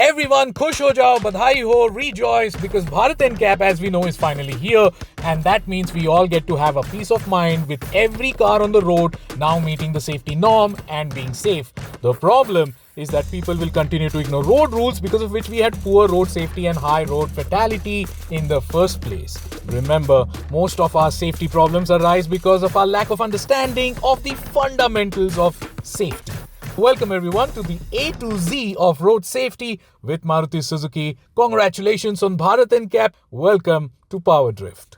Everyone, khush ho jao, badhai ho, rejoice because Bharat NCAP, as we know, is finally here, and that means we all get to have a peace of mind with every car on the road now meeting the safety norm and being safe. The problem is that people will continue to ignore road rules, because of which we had poor road safety and high road fatality in the first place. Remember, most of our safety problems arise because of our lack of understanding of the fundamentals of safety. Welcome everyone to the A to Z of road safety with Maruti Suzuki. Congratulations on Bharat NCAP. Welcome to PowerDrift.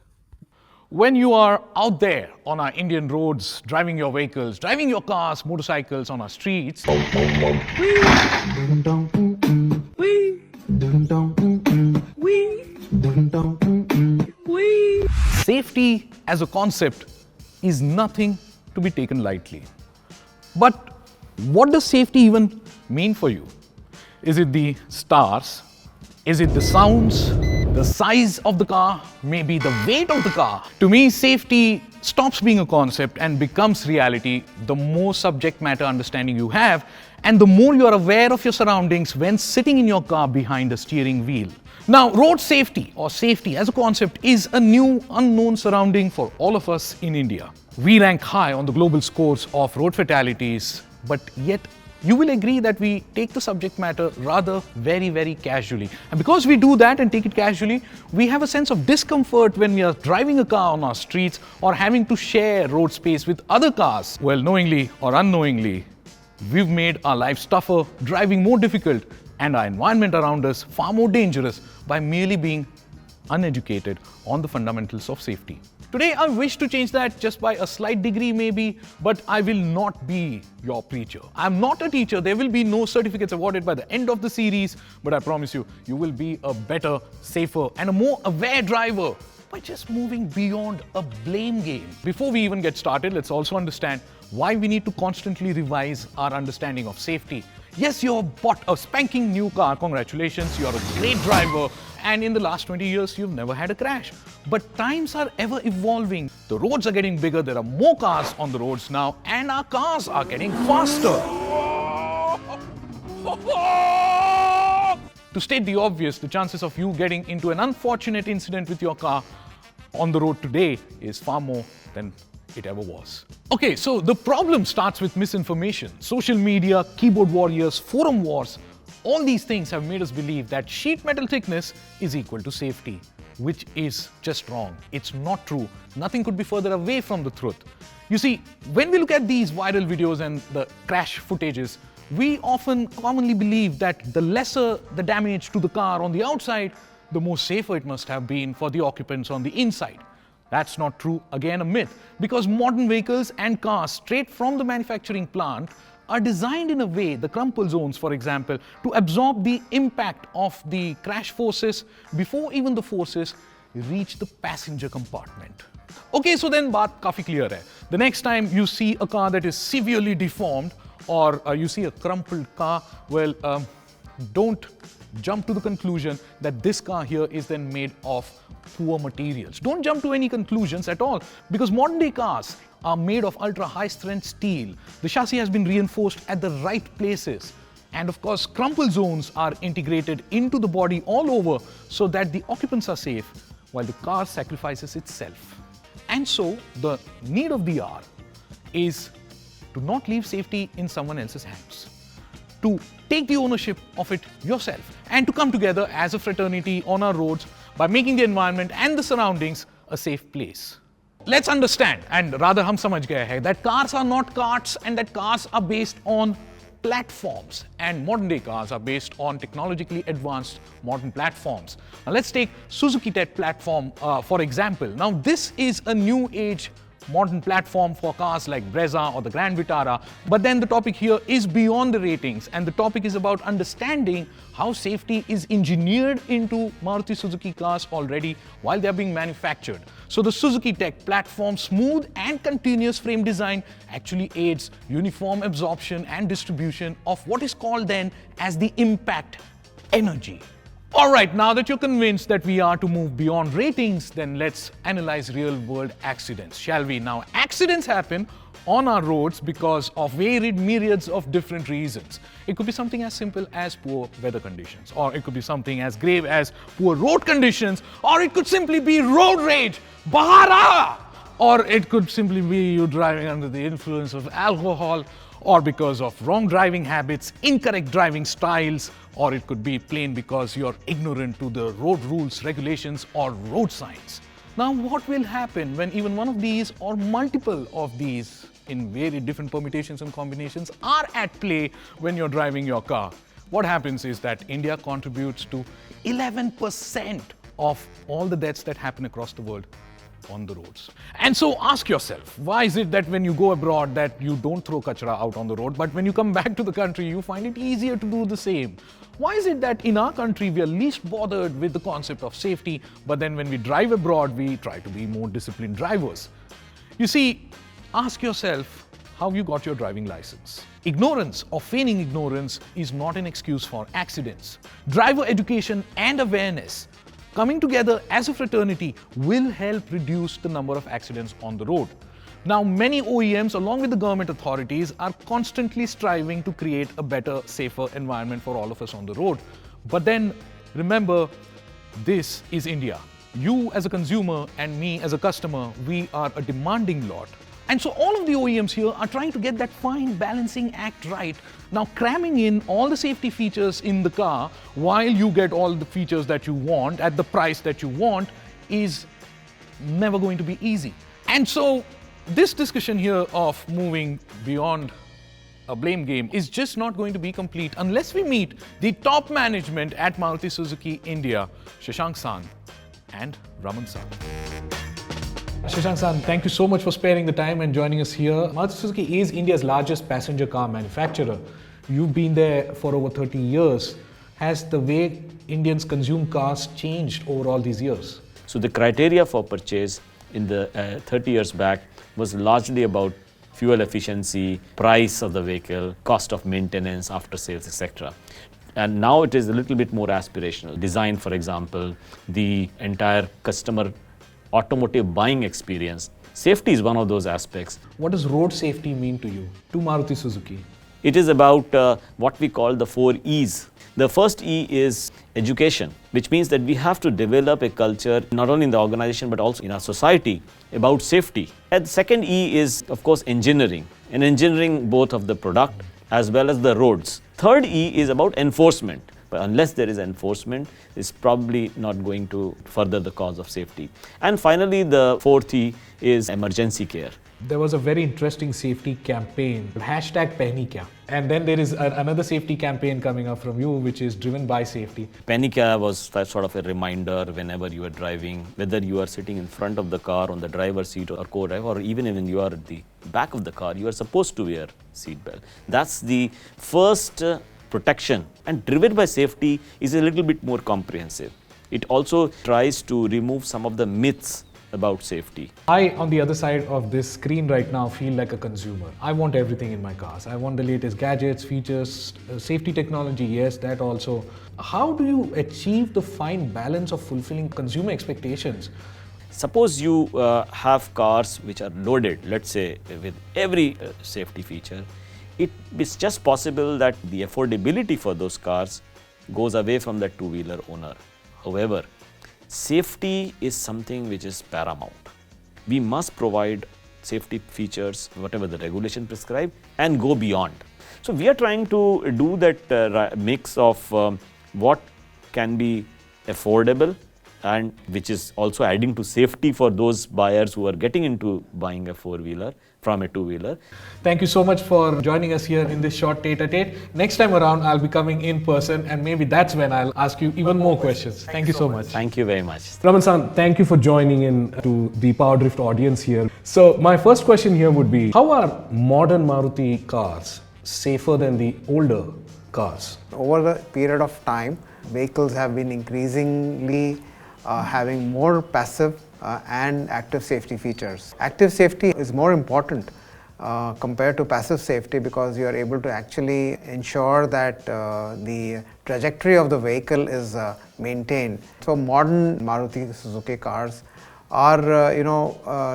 When you are out there on our Indian roads, driving your vehicles, driving your cars, motorcycles on our streets, safety as a concept is nothing to be taken lightly. But what does safety even mean for you? Is it the stars? Is it the sounds? The size of the car? Maybe the weight of the car? To me, safety stops being a concept and becomes reality the more subject matter understanding you have, and the more you are aware of your surroundings when sitting in your car behind a steering wheel. Now, road safety or safety as a concept is a new unknown surrounding for all of us in India. We rank high on the global scores of road fatalities, but yet you will agree that we take the subject matter rather very casually. And because we do that and take it casually, we have a sense of discomfort when we are driving a car on our streets or having to share road space with other cars. Well, knowingly or unknowingly, we've made our lives tougher, driving more difficult, and our environment around us far more dangerous by merely being uneducated on the fundamentals of safety. Today, I wish to change that just by a slight degree maybe, but I will not be your preacher. I'm not a teacher. There will be no certificates awarded by the end of the series, but I promise you, you will be a better, safer, and a more aware driver by just moving beyond a blame game. Before we even get started, let's also understand why we need to constantly revise our understanding of safety. Yes, you bought a spanking new car. Congratulations, you're a great driver. And in the last 20 years, you've never had a crash. But times are ever evolving. The roads are getting bigger. There are more cars on the roads now, and our cars are getting faster. To state the obvious, the chances of you getting into an unfortunate incident with your car on the road today is far more than it ever was. Okay, so the problem starts with misinformation. Social media, keyboard warriors, forum wars, all these things have made us believe that sheet metal thickness is equal to safety, which is just wrong. It's not true. Nothing could be further away from the truth. You see, when we look at these viral videos and the crash footages, we often commonly believe that the lesser the damage to the car on the outside, the more safer it must have been for the occupants on the inside. That's not true, again a myth, because modern vehicles and cars straight from the manufacturing plant are designed in a way, the crumple zones for example, to absorb the impact of the crash forces before even the forces reach the passenger compartment. Okay, so then baat kafi clear hai. The next time you see a car that is severely deformed or you see a crumpled car, well, don't jump to the conclusion that this car here is then made of poor materials. Don't jump to any conclusions at all, because modern day cars are made of ultra high strength steel. The chassis has been reinforced at the right places. And of course, crumple zones are integrated into the body all over so that the occupants are safe while the car sacrifices itself. And so the need of the hour is to not leave safety in someone else's hands, to take the ownership of it yourself, and to come together as a fraternity on our roads by making the environment and the surroundings a safe place. Let's understand, and rather hum samajh gaye hai, that cars are not carts and that cars are based on platforms, and modern day cars are based on technologically advanced modern platforms. Now let's take Suzuki Tech platform for example. Now this is a new age modern platform for cars like Brezza or the Grand Vitara. But then the topic here is beyond the ratings, and the topic is about understanding how safety is engineered into Maruti Suzuki cars already while they are being manufactured. So the Suzuki Tech platform smooth and continuous frame design actually aids uniform absorption and distribution of what is called then as the impact energy. Alright, now that you're convinced that we are to move beyond ratings, then let's analyze real-world accidents, shall we? Now, accidents happen on our roads because of varied myriads of different reasons. It could be something as simple as poor weather conditions, or it could be something as grave as poor road conditions, or it could simply be road rage, bahara, or it could simply be you driving under the influence of alcohol, or because of wrong driving habits, incorrect driving styles, or it could be plain because you're ignorant to the road rules, regulations, or road signs. Now, what will happen when even one of these or multiple of these in very different permutations and combinations are at play when you're driving your car? What happens is that India contributes to 11% of all the deaths that happen across the world on the roads. And so ask yourself, why is it that when you go abroad that you don't throw kachra out on the road, but when you come back to the country, you find it easier to do the same? Why is it that in our country we are least bothered with the concept of safety, but then when we drive abroad, we try to be more disciplined drivers? You see, ask yourself how you got your driving license. Ignorance or feigning ignorance is not an excuse for accidents. Driver education and awareness coming together as a fraternity will help reduce the number of accidents on the road. Now, many OEMs, along with the government authorities, are constantly striving to create a better, safer environment for all of us on the road. But then, remember, this is India. You as a consumer and me as a customer, we are a demanding lot. And so all of the OEMs here are trying to get that fine balancing act right. Now, cramming in all the safety features in the car while you get all the features that you want at the price that you want is never going to be easy. And so this discussion here of moving beyond a blame game is just not going to be complete unless we meet the top management at Maruti Suzuki India, Shashank San and Raman San. Shashank San, thank you so much for sparing the time and joining us here. Maruti Suzuki is India's largest passenger car manufacturer. You've been there for over 30 years. Has the way Indians consume cars changed over all these years? So the criteria for purchase in the 30 years back was largely about fuel efficiency, price of the vehicle, cost of maintenance, after sales, etc. And now it is a little bit more aspirational. Design, for example, the entire customer automotive buying experience. Safety is one of those aspects. What does road safety mean to you, to Maruti Suzuki? It is about what we call the 4 E's. The first E is education, which means that we have to develop a culture not only in the organization but also in our society about safety. And the second E is, of course, engineering, and engineering both of the product as well as the roads. Third E is about enforcement. But unless there is enforcement, it's probably not going to further the cause of safety. And finally, the fourth E is emergency care. There was a very interesting safety campaign, hashtag Pehni Kya. And then there is another safety campaign coming up from you, which is driven by safety. Pehni Kya was sort of a reminder whenever you are driving, whether you are sitting in front of the car on the driver's seat or co-driver, or even when you are at the back of the car, you are supposed to wear seatbelt. That's the first protection, and driven by safety is a little bit more comprehensive. It also tries to remove some of the myths about safety. I, on the other side of this screen right now, feel like a consumer. I want everything in my cars. I want the latest gadgets, features, safety technology, yes, that also. How do you achieve the fine balance of fulfilling consumer expectations? Suppose you have cars which are loaded, let's say, with every safety feature. It is just possible that the affordability for those cars goes away from the two-wheeler owner. However, safety is something which is paramount. We must provide safety features, whatever the regulation prescribe, and go beyond. So we are trying to do that mix of what can be affordable and which is also adding to safety for those buyers who are getting into buying a four-wheeler from a two-wheeler. Thank you so much for joining us here in this short tete-a-tete. Next time around, I'll be coming in person, and maybe that's when I'll ask you even more questions. Thank you so much. Thank you very much. Raman-san, thank you for joining in to the PowerDrift audience here. So my first question here would be, how are modern Maruti cars safer than the older cars? Over the period of time, vehicles have been increasingly having more passive and active safety features. Active safety is more important compared to passive safety because you are able to actually ensure that the trajectory of the vehicle is maintained. So modern Maruti Suzuki cars are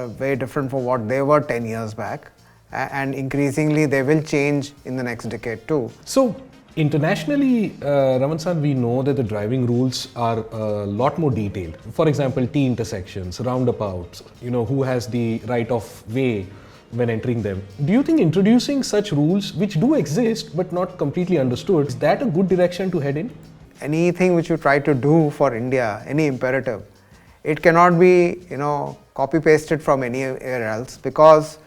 very different from what they were 10 years back. and increasingly they will change in the next decade too. So internationally, Raman-san, we know that the driving rules are a lot more detailed. For example, T intersections, roundabouts, who has the right of way when entering them. Do you think introducing such rules, which do exist but not completely understood, is that a good direction to head in? Anything which you try to do for India, any imperative, it cannot be copy pasted from anywhere else, because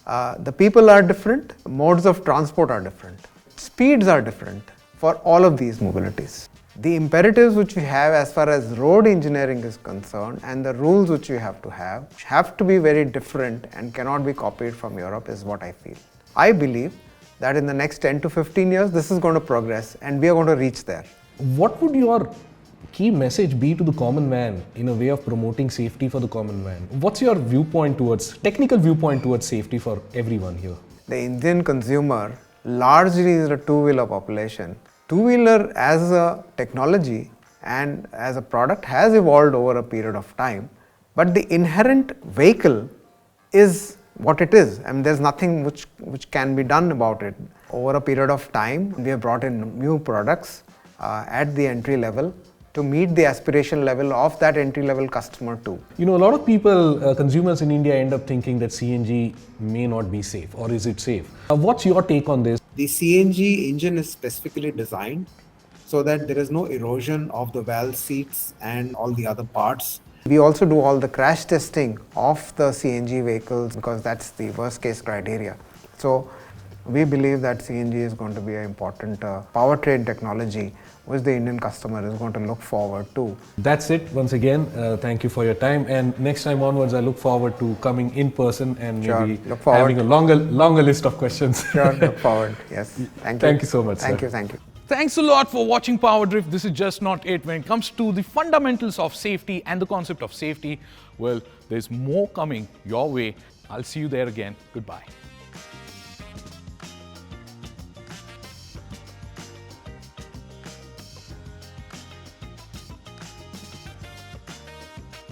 the people are different, modes of transport are different, speeds are different for all of these mobilities. The imperatives which we have as far as road engineering is concerned and the rules which we have to be very different and cannot be copied from Europe, is what I feel. I believe that in the next 10 to 15 years this is going to progress and we are going to reach there. What would your key message be to the common man in a way of promoting safety for the common man? What's your technical viewpoint towards safety for everyone here? The Indian consumer largely is a two-wheeler population. Two-wheeler as a technology and as a product has evolved over a period of time, but the inherent vehicle is what it is. I mean, there's nothing which can be done about it. Over a period of time, we have brought in new products at the entry level to meet the aspiration level of that entry level customer too. A lot of people, consumers in India, end up thinking that CNG may not be safe, or is it safe? What's your take on this? The CNG engine is specifically designed so that there is no erosion of the valve seats and all the other parts. We also do all the crash testing of the CNG vehicles because that's the worst case criteria. So we believe that CNG is going to be an important powertrain technology which the Indian customer is going to look forward to. That's it. Once again, thank you for your time. And next time onwards, I look forward to coming in person and maybe having a longer list of questions. Sure, look forward. Yes. Thank you. Thank you so much, Thank sir. you. Thank you. Thanks a lot for watching PowerDrift. This is just not it. When it comes to the fundamentals of safety and the concept of safety, well, there's more coming your way. I'll see you there again. Goodbye.